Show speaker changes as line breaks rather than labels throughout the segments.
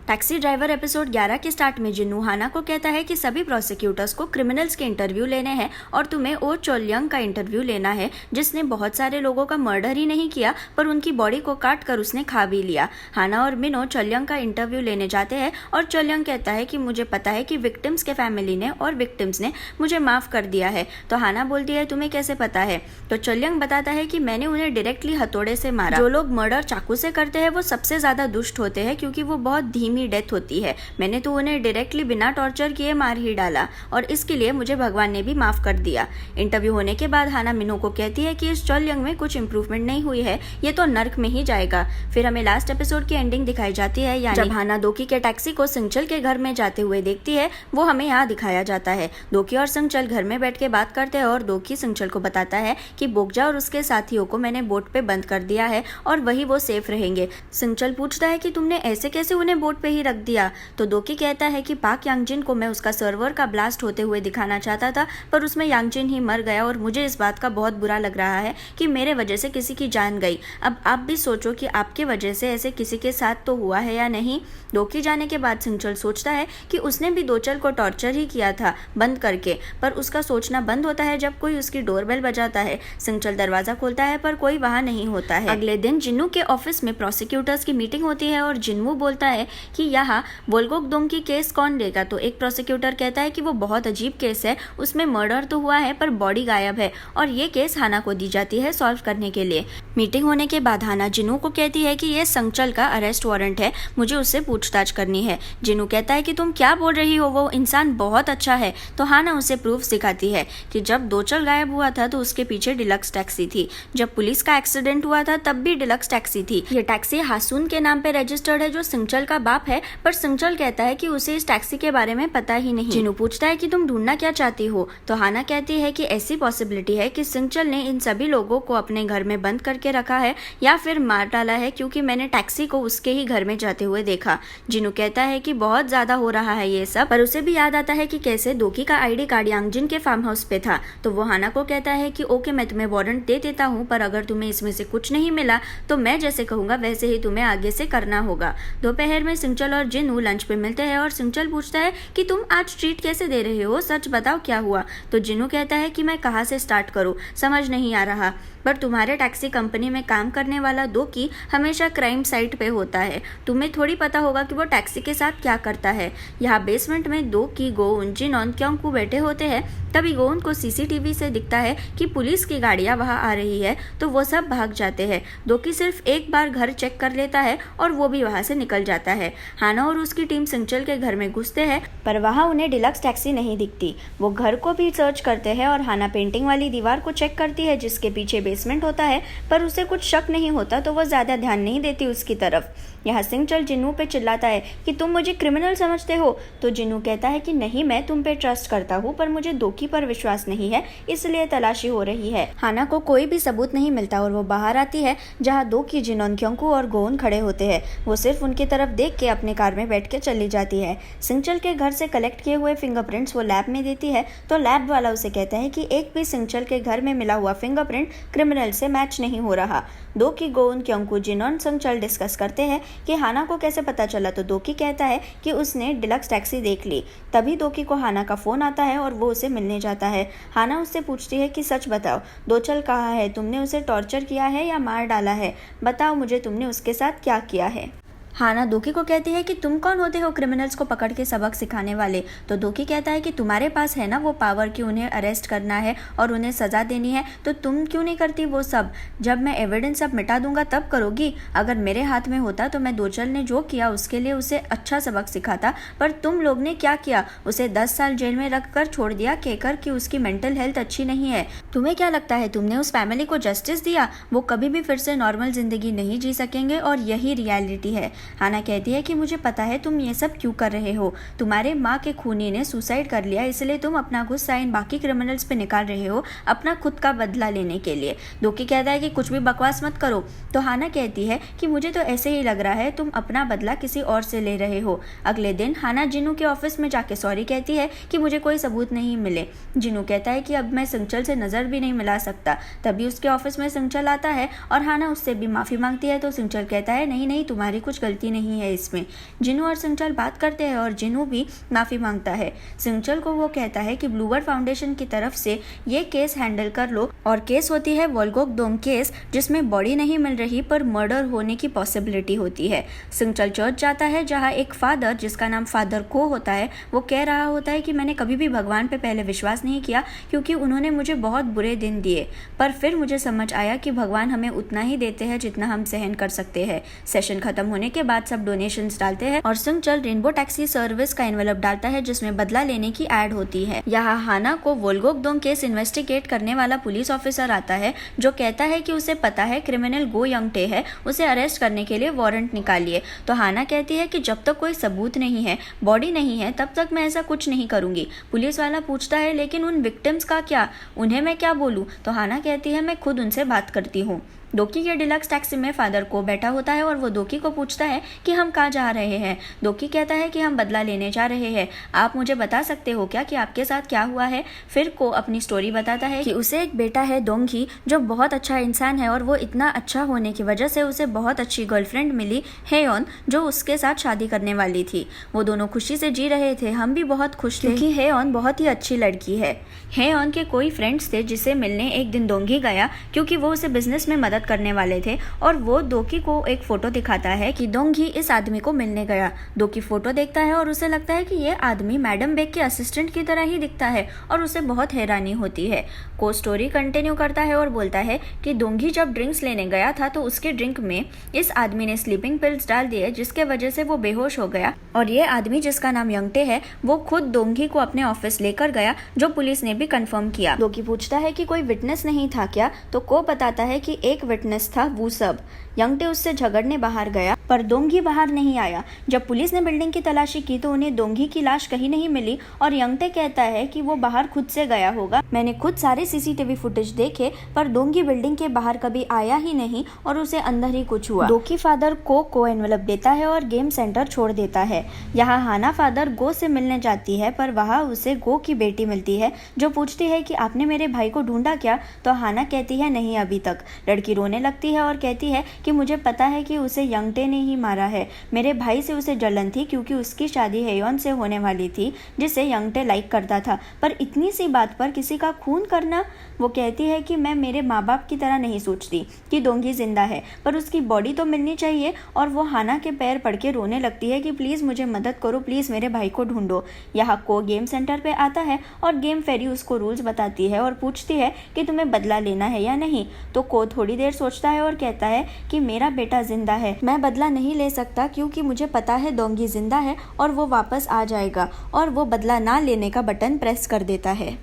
Taxi driver episode 11 के start में जिन्नू हाना को कहता है कि सभी प्रोसिक्यूटर्स को क्रिमिनल्स के इंटरव्यू लेने हैं और तुम्हें ओ चोलयंग का इंटरव्यू लेना है, जिसने बहुत सारे लोगों का मर्डर ही नहीं किया पर उनकी बॉडी को काट कर उसने खा भी लिया। हाना और मिनो चोलयंग का इंटरव्यू लेने जाते हैं और चोलयंग कहता है कि मुझे पता है कि विक्टिम्स के फैमिली ने और विक्टिम्स ने मुझे माफ कर दिया है। तो हाना बोलती है तुम्हें कैसे पता है? तो चोलयंग बताता है कि मैंने उन्हें डायरेक्टली हथौड़े से मारा। जो लोग मर्डर चाकू से करते हैं वो सबसे ज्यादा दुष्ट होते हैं क्योंकि वो बहुत धीमी डेथ होती है। मैंने तो उन्हें डायरेक्टली बिना टॉर्चर किए मार ही डाला और इसके लिए मुझे भगवान ने भी माफ कर दिया। इंटरव्यू होने के बाद हाना मिनो को कहती है कि इस चोलयंग में कुछ इंप्रूवमेंट नहीं हुई है, ये तो नर्क में ही जाएगा। फिर हमें लास्ट एपिसोड की एंडिंग दिखाई जाती है, यानी जब हाना दोकी के टैक्सी को सिंचल के घर में जाते हुए देखती है, वो हमें यहाँ दिखाया जाता है। दोकी और सिंचल घर में बैठ के बात करते हैं और दोकी सिंचल को बताता है कि बोगजा और उसके साथियों को मैंने बोट पे बंद कर दिया है और वही वो सेफ रहेंगे। सिंचल पूछता है कि तुमने ऐसे कैसे उन्हें बोट पे ही रख दिया? तो दोकी कहता है कि पाक यांगजिन को मैं उसका सर्वर का ब्लास्ट होते हुए दिखाना चाहता था पर उसमें यांगजिन ही मर गया और मुझे इस बात का बहुत बुरा लग रहा है कि मेरे वजह से किसी की जान गई। अब आप भी सोचो कि आपके वजह से ऐसे किसी के साथ तो हुआ है या नहीं। दोकी जाने के बाद सिंचल सोचता है कि उसने भी दोचल को टॉर्चर ही किया था बंद करके, पर उसका सोचना बंद होता है जब कोई उसकी डोरबेल बजाता है। सिंचल दरवाजा खोलता है पर कोई वहां नहीं होता है। अगले दिन जिन्नू के ऑफिस में प्रोसिक्यूटर्स की मीटिंग होती है और जिन्नू बोलता है कि यहाँ वोल्गोकदोंग की केस कौन लेगा। तो एक प्रोसिक्यूटर कहता है कि वो बहुत अजीब केस है, उसमें मर्डर तो हुआ है पर बॉडी गायब है और ये केस हाना को दी जाती है सॉल्व करने के लिए। मीटिंग होने के बाद हाना जिन्नू को कहती है कि ये संचल का अरेस्ट वारंट है, मुझे उससे पूछताछ करनी है। जिन्नू कहता है कि तुम क्या बोल रही हो, वो इंसान बहुत अच्छा है। तो हाना उसे प्रूफ दिखाती है कि जब दोचल गायब हुआ था तो उसके पीछे डिलक्स टैक्सी थी, जब पुलिस का एक्सीडेंट हुआ था तब भी डिलक्स टैक्सी थी। ये टैक्सी हासून के नाम पे रजिस्टर्ड है जो सिंचल का बाप है, पर सिंचल कहता है कि उसे इस टैक्सी के बारे में पता ही नहीं। जिन्नू पूछता है कि तुम ढूंढना क्या चाहती हो? तो हाना कहती है कि ऐसी पॉसिबिलिटी है कि सिंचल ने इन सभी लोगों को अपने घर में बंद करके रखा है या फिर मार डाला है क्योंकि मैंने टैक्सी को उसके ही घर में जाते हुए देखा। जिन्नू कहता है कि बहुत ज्यादा हो रहा है ये सब, पर उसे भी याद आता है कि कैसे दोकी का आईडी कार्ड यांगजिन के फार्म हाउस पे था। तो वो हाना को कहता है कि ओके मैं तुम्हें वारंट दे देता हूँ, पर अगर तुम्हें इसमें से कुछ नहीं मिला तो मैं जैसे कहूंगा वैसे ही तुम्हें आगे से करना होगा। दोपहर में सिंचल और जिन्नू लंच पे मिलते हैं और सिंचल पूछता है कि तुम आज ट्रीट कैसे दे रहे हो, सच बताओ क्या हुआ। तो जिन्नू कहता है कि मैं कहाँ से स्टार्ट करूँ, समझ नहीं आ रहा, पर तुम्हारे टैक्सी कंपनी में काम करने वाला दोकी हमेशा क्राइम साइट पे होता है, तुम्हें थोड़ी पता होगा कि वो टैक्सी के साथ क्या करता है। यहाँ बेसमेंट में दोकी, गोउन, जिन और क्योंकू बैठे होते हैं। तभी गोउन को सीसीटीवी से दिखता है कि पुलिस की गाड़ियां वहां आ रही है तो वो सब भाग जाते हैं। दोकी सिर्फ एक बार घर चेक कर लेता है और वो भी वहां से निकल जाता है। हाना और उसकी टीम सिंचल के घर में घुसते हैं पर वहां उन्हें डिलक्स टैक्सी नहीं दिखती। वो घर को भी सर्च करते हैं और हाना पेंटिंग वाली दीवार को चेक करती है जिसके पीछे बेसमेंट होता है, पर उसे कुछ शक नहीं होता तो वो ज्यादा ध्यान नहीं देती उसकी तरफ। यहाँ सिंचल जिन्नू पे चिल्लाता है कि तुम मुझे क्रिमिनल समझते हो। तो जिन्नू कहता है कि नहीं, मैं तुम पे ट्रस्ट करता हूँ पर मुझे दोकी पर विश्वास नहीं है, इसलिए तलाशी हो रही है। हाना को कोई भी सबूत नहीं मिलता और वो बाहर आती है जहाँ दोकी, जिनोन क्योंकू और गोउन खड़े होते हैं। वो सिर्फ उनकी तरफ देख के अपने कार में बैठ के चली जाती है। सिंचल के घर से कलेक्ट किए हुए फिंगरप्रिंट्स वो लैब में देती है तो लैब वाला उसे कहता है कि एक भी सिंचल के घर में मिला हुआ फिंगरप्रिंट क्रिमिनल से मैच नहीं हो रहा। दोकी, गोउन, क्योंकू, जिनोन, सिंचल डिस्कस करते हैं कि हाना को कैसे पता चला। तो दोकी कहता है कि उसने डिलक्स टैक्सी देख ली। तभी दोकी को हाना का फोन आता है और वो उसे मिलने जाता है। हाना उससे पूछती है कि सच बताओ, दोचल कहाँ है, तुमने उसे टॉर्चर किया है या मार डाला है, बताओ मुझे तुमने उसके साथ क्या किया है। हाना दोकी को कहती है कि तुम कौन होते हो क्रिमिनल्स को पकड़ के सबक सिखाने वाले। तो दोकी कहता है कि तुम्हारे पास है ना वो पावर कि उन्हें अरेस्ट करना है और उन्हें सजा देनी है, तो तुम क्यों नहीं करती वो सब? जब मैं एविडेंस सब मिटा दूंगा तब करोगी। अगर मेरे हाथ में होता तो मैं दोचल ने जो किया उसके लिए उसे अच्छा सबक सिखाता, पर तुम लोग ने क्या किया, उसे 10 साल जेल में रख कर छोड़ दिया कहकर कि उसकी मेंटल हेल्थ अच्छी नहीं है। तुम्हें क्या लगता है तुमने उस फैमिली को जस्टिस दिया? वो कभी भी फिर से नॉर्मल जिंदगी नहीं जी सकेंगे और यही रियलिटी है। हाना कहती है कि मुझे पता है तुम ये सब क्यों कर रहे हो, तुम्हारे माँ के खूनी ने सुसाइड कर लिया इसलिए तुम अपना गुस्सा इन बाकी क्रिमिनल्स पे निकाल रहे हो अपना खुद का बदला लेने के लिए। दोकी कहता है कि कुछ भी बकवास मत करो। तो हाना कहती है कि मुझे तो ऐसे ही लग रहा है तुम अपना बदला किसी और से ले रहे हो। अगले दिन हाना जिन्नू के ऑफिस में जाके सॉरी कहती है कि मुझे कोई सबूत नहीं मिले। जिन्नू कहता है कि अब मैं सिंचल से नजर भी नहीं मिला सकता। तभी उसके ऑफिस में सिंचल आता है और हाना उससे भी माफी मांगती है। तो सिंचल कहता है नहीं नहीं, तुम्हारी कुछ गलती गलती नहीं है इसमें। जिनू और सिंगचल बात करते हैं और जिनू भी माफ़ी मांगता है। सिंगचल को वो कहता है कि ब्लूबर्ड फाउंडेशन की तरफ से ये केस हैंडल कर लो, और केस होती है वोल्गोक डोंग केस, जिसमें बॉडी नहीं मिल रही पर मर्डर होने की पॉसिबिलिटी होती है। सिंगचल चर्च जाता है जहाँ एक फादर जिसका नाम फादर को होता है वो कह रहा होता है कि मैंने कभी भी भगवान पे पहले विश्वास नहीं किया क्योंकि उन्होंने मुझे बहुत बुरे दिन दिए, पर फिर मुझे समझ आया कि भगवान हमें उतना ही देते हैं जितना हम सहन कर सकते हैं। सेशन खत्म होने के बाद सब डोनेशंस डालते हैं और सिंगचल रेनबो टैक्सी सर्विस का एनवेलप डालता है जिसमें बदला लेने की ऐड होती है। यहाँ हाना को वोल्गोक डोंग केस इन्वेस्टिगेट करने वाला पुलिस ऑफिसर आता है जो कहता है कि उसे पता है क्रिमिनल गो यंगटे है, उसे अरेस्ट करने के लिए वारंट निकालिए। तो हाना कहती है कि जब तक कोई सबूत नहीं है, बॉडी नहीं है, तब तक मैं ऐसा कुछ नहीं करूंगी। पुलिस वाला पूछता है लेकिन उन विक्टिम्स का क्या, उन्हें मैं क्या बोलूं? तो हाना कहती है मैं खुद उनसे बात करती हूँ। दोकी के डिलक्स टैक्सी में फादर को बैठा होता है और वो दोकी को पूछता है कि हम कहाँ जा रहे हैं। दोकी कहता है कि हम बदला लेने जा रहे हैं, आप मुझे बता सकते हो क्या कि आपके साथ क्या हुआ है? फिर को अपनी स्टोरी बताता है कि उसे एक बेटा है दोंगी जो बहुत अच्छा इंसान है और वो इतना अच्छा होने की वजह से उसे बहुत अच्छी गर्लफ्रेंड मिली हेयोन जो उसके साथ शादी करने वाली थी। वो दोनों खुशी से जी रहे थे, हम भी बहुत खुश थे क्योंकि हेयोन बहुत ही अच्छी लड़की है। हेयोन के कोई फ्रेंड्स थे जिसे मिलने एक दिन दोंगी गया क्योंकि वो उसे बिजनेस में मदद करने वाले थे और वो दोकी को एक फोटो दिखाता है कि दोंगी इस आदमी को मिलने गया। दोकी फोटो देखता है और उसे लगता है कि ये आदमी मैडम बेक के असिस्टेंट की तरह ही दिखता है और उसे बहुत हैरानी होती है। को स्टोरी कंटिन्यू करता है और बोलता है कि दोंगी जब ड्रिंक्स लेने गया था तो उसके ड्रिंक में इस आदमी ने स्लीपिंग पिल्स डाल दिए जिसके वजह से वो बेहोश हो गया, और ये आदमी जिसका नाम यंगटे है वो खुद दोंगी को अपने ऑफिस लेकर गया जो पुलिस ने भी कंफर्म किया। दोकी पूछता है कि कोई विटनेस नहीं था क्या? तो को बताता है कि एक विटनेस था वो सब। यंगटे उससे झगड़ने बाहर गया पर दोंगी बाहर नहीं आया। जब पुलिस ने बिल्डिंग की तलाशी की तो उन्हें दोंगी की लाश कहीं नहीं मिली और यंगटे कहता है कि वो बाहर खुद से गया होगा। मैंने खुद सारे सीसीटीवी फुटेज देखे पर दोंगी बिल्डिंग के बाहर कभी आया ही नहीं और उसे अंदर ही कुछ हुआ। दोकी फादर को एनवेलप देता है और गेम सेंटर छोड़ देता है। यहाँ हाना फादर गो से मिलने जाती है पर वहाँ उसे गो की बेटी मिलती है जो पूछती है कि आपने मेरे भाई को ढूंढा क्या? तो हाना कहती है नहीं अभी तक। लड़की रोने लगती है और कहती है कि मुझे पता है कि उसे यंगटे ने ही मारा है, मेरे भाई से उसे जलन थी क्योंकि उसकी शादी हेयोन से होने वाली थी जिसे यंगटे लाइक करता था, पर इतनी सी बात पर किसी का खून करना? वो कहती है कि मैं मेरे माँ बाप की तरह नहीं सोचती कि दोंगी जिंदा है पर उसकी बॉडी तो मिलनी चाहिए, और वो हाना के पैर पड़ के रोने लगती है कि प्लीज़ मुझे मदद करो, प्लीज़ मेरे भाई को ढूंढो। यहाँ को गेम सेंटर पे आता है और गेम फेरी उसको रूल्स बताती है और पूछती है कि तुम्हें बदला लेना है या नहीं। तो को थोड़ी देर सोचता है और कहता है कि मेरा बेटा जिंदा है, मैं बदला नहीं ले सकता क्योंकि मुझे पता है दोंगी जिंदा है और वो वापस आ जाएगा, और वो बदला ना लेने का बटन प्रेस कर देता है।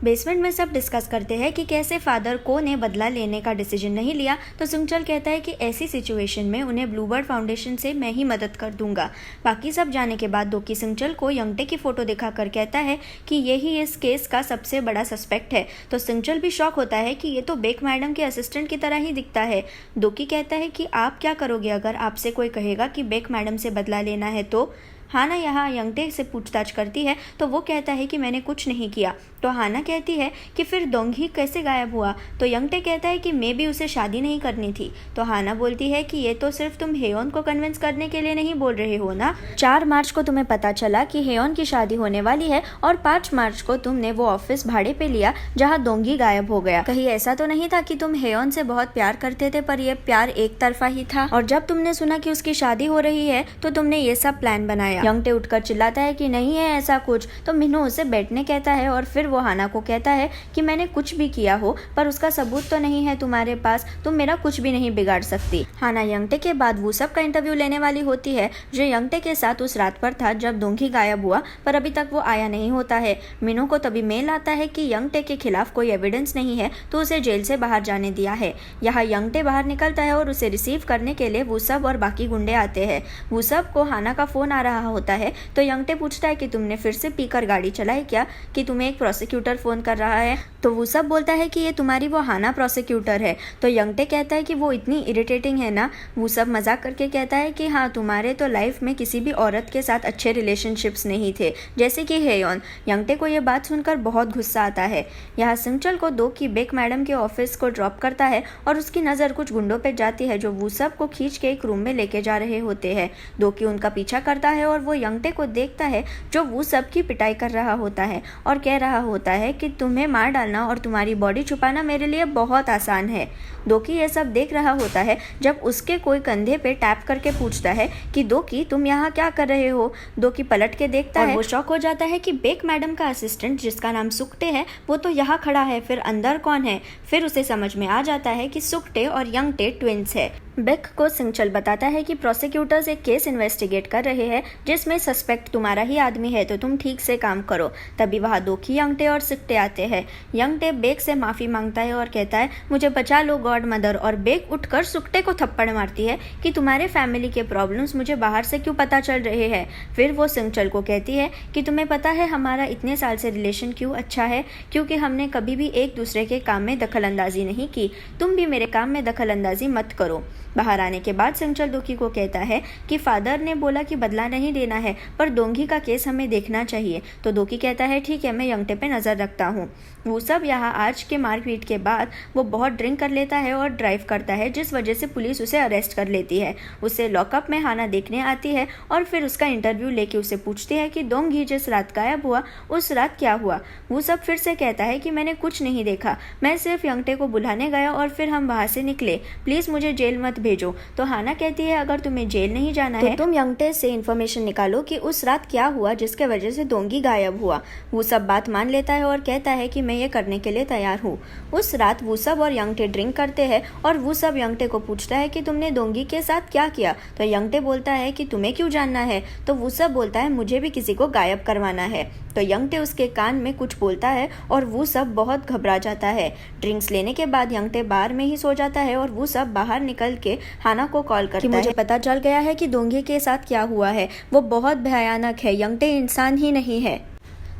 बेसमेंट में सब डिस्कस करते हैं कि कैसे फादर को ने बदला लेने का डिसीजन नहीं लिया। तो सिंगचल कहता है कि ऐसी सिचुएशन में उन्हें ब्लूबर्ड फाउंडेशन से मैं ही मदद कर दूंगा। बाकी सब जाने के बाद दोकी सिंगचल को यंगटे की फोटो दिखाकर कहता है कि यही इस केस का सबसे बड़ा सस्पेक्ट है। तो सिंगचल भी शॉक होता है कि ये तो बेक मैडम के असिस्टेंट की तरह ही दिखता है। दोकी कहता है कि आप क्या करोगे अगर आपसे कोई कहेगा कि बेक मैडम से बदला लेना है? तो हाना यहाँ यंगटे से पूछताछ करती है तो वो कहता है कि मैंने कुछ नहीं किया। तो हाना कहती है कि फिर दोंगी कैसे गायब हुआ? तो यंगटे कहता है कि मैं भी उसे शादी नहीं करनी थी। तो हाना बोलती है कि ये तो सिर्फ तुम हेयोन को कन्विंस करने के लिए नहीं बोल रहे हो ना। 4 मार्च को तुम्हें पता चला कि हेयोन की शादी होने वाली है और 5 मार्च को तुमने वो ऑफिस भाड़े पे लिया जहाँ दोंगी गायब हो गया। कहीं ऐसा तो नहीं था कि तुम हेयोन से बहुत प्यार करते थे पर यह प्यार एक तरफा ही था, और जब तुमने सुना कि उसकी शादी हो रही है तो तुमने ये सब प्लान बनाया? यंगटे उठकर चिल्लाता है कि नहीं है ऐसा कुछ। तो मिन्हो उसे बैठने कहता है और फिर वो हाना को कहता है कि मैंने कुछ भी किया हो पर उसका सबूत तो नहीं है तुम्हारे पास, तुम मेरा कुछ भी नहीं बिगाड़ सकती। हाना यंगटे के बाद वो सब का इंटरव्यू लेने वाली होती है जो यंगटे के साथ उस रात पर था जब दोंगी गायब हुआ, पर अभी तक वो आया नहीं होता है। मिन्हो को तभी मेल आता है कि यंगटे के खिलाफ कोई एविडेंस नहीं है तो उसे जेल से बाहर जाने दिया है। यहाँ यंगटे बाहर निकलता है और उसे रिसीव करने के लिए वो सब और बाकी गुंडे आते हैं। वो सब को हाना का फोन आ रहा होता है तो यंगटे पूछता है कि तुमने फिर से पीकर गाड़ी चलाई क्या, कि तुम्हें एक प्रोसिक्यूटर फ़ोन कर रहा है। तो वो सब बोलता है कि ये तुम्हारी वो हाना प्रोसिक्यूटर है। तो यंगटे कहता है कि वो इतनी इरिटेटिंग है ना। वो सब मजाक करके कहता है कि हाँ, तुम्हारे तो लाइफ में किसी भी औरत के साथ अच्छे रिलेशनशिप्स नहीं थे, जैसे कि हेयोन। यंगटे को ये बात सुनकर बहुत गुस्सा आता है। यहाँ सिंगचल को दो की बेक मैडम के ऑफिस को ड्रॉप करता है और उसकी नज़र कुछ गुंडों पर जाती है जो वो सब को खींच के एक रूम में लेके जा रहे होते हैं। दो की उनका पीछा करता है और वो यंगटे को देखता है जो वो सब की पिटाई कर रहा होता है और कह रहा होता है कि तुम्हें मार डालना और तुम्हारी बॉडी छुपाना मेरे लिए बहुत आसान है। दोकी ये सब देख रहा होता है जब उसके कोई कंधे पे टैप करके पूछता है कि दोकी तुम यहाँ क्या कर रहे हो। दोकी पलट के देखता है, वो शॉक हो जाता है कि बेक मैडम का असिस्टेंट जिसका नाम सुक्टे है वो तो यहाँ खड़ा है, फिर अंदर कौन है। फिर उसे समझ में आ जाता है कि सुक्टे और यंगटे ट्विंस है। बेक को सिंगचल बताता है कि प्रोसिक्यूटर्स एक केस इन्वेस्टिगेट कर रहे हैं जिसमें सस्पेक्ट तुम्हारा ही आदमी है, तो तुम ठीक से काम करो। तभी वहाँ दोकी, यंगटे और सुक्टे आते हैं। यंगटे बेक से माफ़ी मांगता है और कहता है मुझे बचा लो गॉड मदर, और बेक उठकर सुक्टे को थप्पड़ मारती है कि तुम्हारे फैमिली के प्रॉब्लम्स मुझे बाहर से क्यों पता चल रहे हैं। फिर वो सिंगचल को कहती है कि तुम्हें पता है हमारा इतने साल से रिलेशन क्यों अच्छा है, क्योंकि हमने कभी भी एक दूसरे के काम में दखलंदाजी नहीं की। तुम भी मेरे काम में दखलंदाजी मत करो। बाहर आने के बाद सिंगचल दोकी को कहता है कि फादर ने बोला कि बदला नहीं देना है, पर दोंगी का केस हमें देखना चाहिए। तो दोकी कहता है ठीक है, मैं यंगटे पे नज़र रखता हूँ। वो सब यहाँ आज के मारपीट के बाद वो बहुत ड्रिंक कर लेता है और ड्राइव करता है, जिस वजह से पुलिस उसे अरेस्ट कर लेती है। उसे लॉकअप में हाना देखने आती है और फिर उसका इंटरव्यू लेके उसे पूछती है कि दोंगी जिस रात गायब हुआ उस रात क्या हुआ। वो सब फिर से कहता है कि मैंने कुछ नहीं देखा, मैं सिर्फ यंगटे को बुलाने गया और फिर हम वहाँ से निकले, प्लीज़ मुझे जेल मत भेजो। तो हाना कहती है अगर तुम्हें जेल नहीं जाना है तो तुम यंगटे से इन्फॉर्मेशन निकालो कि उस रात क्या हुआ जिसके वजह से दोंगी गायब हुआ। वो सब बात मान लेता है और कहता है कि मैं ये करने के लिए तैयार हूँ। उस रात वो सब और यंगटे ड्रिंक करते हैं और वो सब यंगटे को पूछता है कि तुमने दोंगी के साथ क्या किया। तो यंगटे बोलता है कि तुम्हें क्यों जानना है। तो वो सब बोलता है मुझे भी किसी को गायब करवाना है। तो यंगटे उसके कान में कुछ बोलता है और वो सब बहुत घबरा जाता है। ड्रिंक्स लेने के बाद यंगटे बार में ही सो जाता है और वो सब बाहर निकल के हाना को कॉल करता है। मुझे पता चल गया है कि दोंगी के साथ क्या हुआ है, वो बहुत भयानक है, यंगटे इंसान ही नहीं है।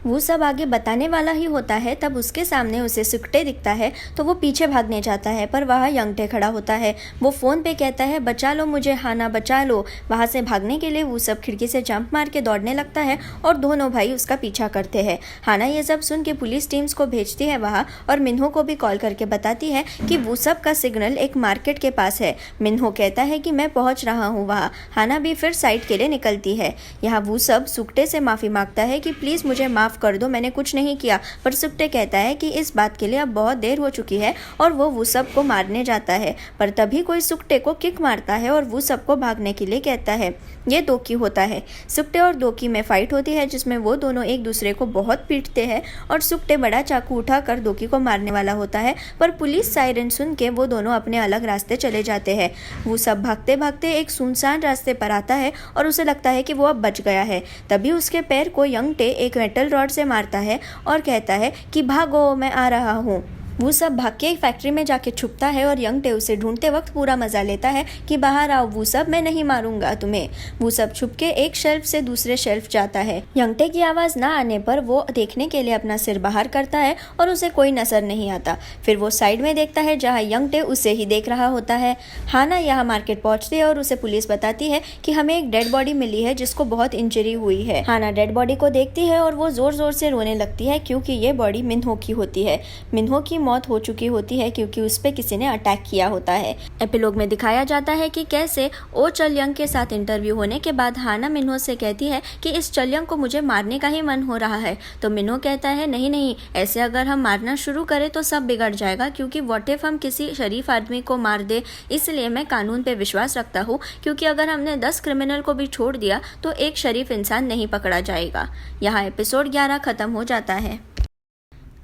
वो सब आगे बताने वाला ही होता है, तब उसके सामने उसे सुक्टे दिखता है तो वो पीछे भागने जाता है, पर वहाँ यंगटे खड़ा होता है। वो फ़ोन पे कहता है बचा लो मुझे हाना, बचा लो। वहाँ से भागने के लिए वो सब खिड़की से जंप मार के दौड़ने लगता है और दोनों भाई उसका पीछा करते हैं। हाना ये सब सुन के पुलिस टीम्स को भेजती है वहाँ, और मिन्हो को भी कॉल करके बताती है कि वो सब का सिग्नल एक मार्केट के पास है। मिन्हो कहता है कि मैं पहुँच रहा हूँ वहाँ। हाना भी फिर साइड के लिए निकलती है। यहाँ वो सब सुक्टे से माफ़ी मांगता है कि प्लीज़ मुझे माफ़ कर दो, मैंने कुछ नहीं किया। पर सुक्टे कहता है कि इस बात के लिए अब बहुत देर हो चुकी है और वो सब को मारने जाता है, पर तभी कोई सुक्टे को किक मारता है और वो सबको भागने के लिए कहता है। ये दोकी होता है। सुक्टे और दोकी में फाइट होती है जिसमें वो दोनों एक दूसरे को बहुत पीटते हैं और सुक्टे बड़ा चाकू उठाकर दोकी को मारने वाला होता है, पर पुलिस सायरन सुन के वो दोनों अपने अलग रास्ते चले जाते हैं। वो सब भागते भागते एक सुनसान रास्ते पर आता है और उसे लगता है कि वो अब बच गया है। तभी उसके पैर को यंगटे एक मेटल रॉड से मारता है और कहता है कि भागो, मैं आ रहा हूँ। वो सब भाग के एक फैक्ट्री में जाके छुपता है और यंगटे उसे ढूंढते वक्त पूरा मजा लेता है कि बाहर आओ वो सब, मैं नहीं मारूंगा तुम्हें। वो सब छुप के एक शेल्फ से दूसरे शेल्फ जाता है। यंगटे की आवाज़ ना आने पर वो देखने के लिए अपना सिर बाहर करता है और उसे कोई नजर नहीं आता। फिर वो साइड में देखता है जहाँ यंगटे उसे ही देख रहा होता है। हाना यहाँ मार्केट पहुँचती है और उसे पुलिस बताती है कि हमें एक डेड बॉडी मिली है जिसको बहुत इंजरी हुई है। हाना डेड बॉडी को देखती है और वो जोर जोर से रोने लगती है क्योंकि ये बॉडी मिन्हो की होती है। मिन्हो की मौत हो चुकी होती है क्योंकि उस पे किसी ने अटैक किया होता है। एपिलॉग में दिखाया जाता है कि कैसे ओ चलयंग के साथ इंटरव्यू होने के बाद हाना मिन्हो से कहती है कि इस चलयंग को मुझे मारने का ही मन हो रहा है। तो मिन्हो कहता है नहीं नहीं, ऐसे अगर हम मारना शुरू करें तो सब बिगड़ जाएगा, क्योंकि व्हाट इफ हम किसी शरीफ आदमी को मार दे। इसलिए मैं कानून पे विश्वास रखता हूँ, क्योंकि अगर हमने 10 क्रिमिनल को भी छोड़ दिया तो एक शरीफ इंसान नहीं पकड़ा जाएगा। यहाँ एपिसोड 11 खत्म हो जाता है।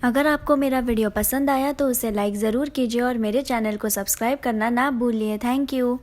अगर आपको मेरा वीडियो पसंद आया तो उसे लाइक ज़रूर कीजिए और मेरे चैनल को सब्सक्राइब करना ना भूलिए। Thank you.